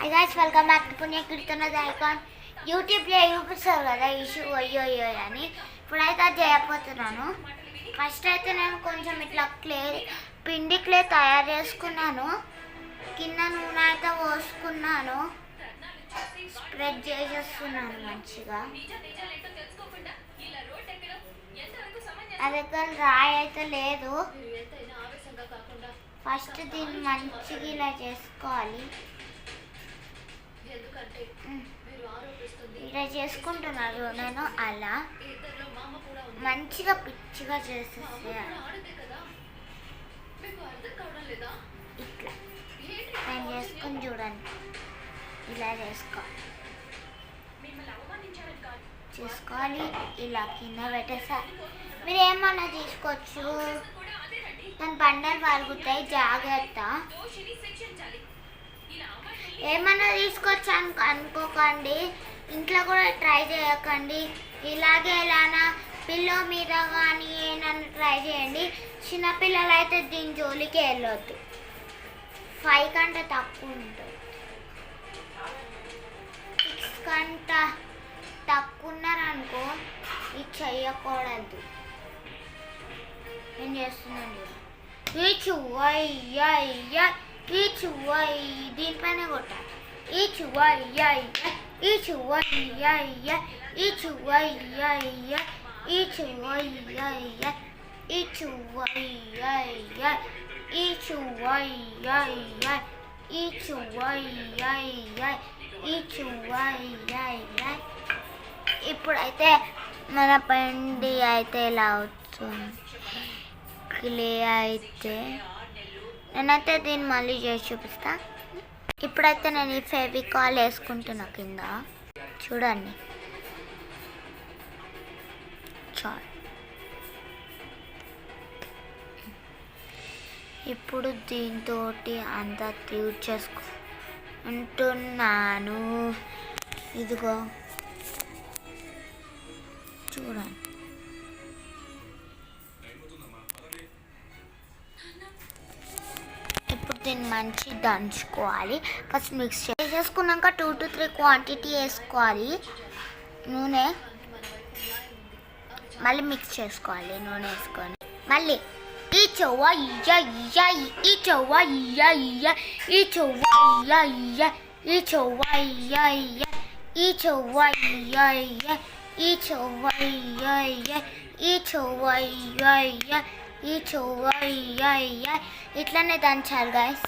Hi guys, welcome back to పుణ్య కీర్తన icon. యూట్యూబ్లో చూపిస్తారు కదా ఇష్యూ అయ్యో అని. ఇప్పుడైతే అది చేయకపోతున్నాను. ఫస్ట్ అయితే నేను కొంచెం ఇట్లా పిండి క్లే తయారు చేసుకున్నాను. కింద నూనె అయితే పోసుకున్నాను. స్ప్రెడ్ చేసేస్తున్నాను మంచిగా. నా దగ్గర రాయి అయితే లేదు. ఫస్ట్ దీన్ని మంచిగా ఇలా చేసుకోవాలి. ఇలా చేసుకుంటున్నాను నేను. అలా మంచిగా పిచ్చిగా చేసేసేయాలి. ఇట్లా నేను చేసుకుని చూడండి. ఇలా చేసుకోవాలి. ఇలా కింద పెట్టేసారి మీరు ఏమన్నా తీసుకోవచ్చు. దాని బండలు పలుగుతాయి, జాగ్రత్త. ఏమన్నా తీసుకోవచ్చు అనుకోకండి. ఇంట్లో కూడా ట్రై చేయకండి. ఇలాగే ఎలానా పిల్లో మీద కానీ ఏమన్నా ట్రై చేయండి. చిన్నపిల్లలు అయితే దీని జోలికి వెళ్ళొద్దు. 5 కంటే తక్కువ ఉంటుంది. 6 కంటే తక్కువ ఉన్నారనుకో ఇది చెయ్యకూడదు. నేను చేస్తున్నాను. దీనిపైన కొట్టాలి. ఇప్పుడైతే మన పిండి అయితే ఇలా అవుతుంది. క్లే అయితే నేనైతే దీన్ని మళ్ళీ చేసి చూపిస్తా. ఇప్పుడైతే నేను ఈ ఫెవికాల్ వేసుకుంటున్నా కింద. చూడండి చాలు. ఇప్పుడు దీంతో అంతా ట్యూట్ చేసుకుంటున్నాను. ఇదిగో చూడండి. ఇప్పుడు దీన్ని మంచి దంచుకోవాలి. ఫస్ట్ మిక్స్ చేసుకున్నాక 2 to 3 క్వాంటిటీ వేసుకోవాలి నూనె. మళ్ళీ మిక్స్ చేసుకోవాలి నూనె వేసుకొని. మళ్ళీ ఇట్లనే దంచాలి గైస్.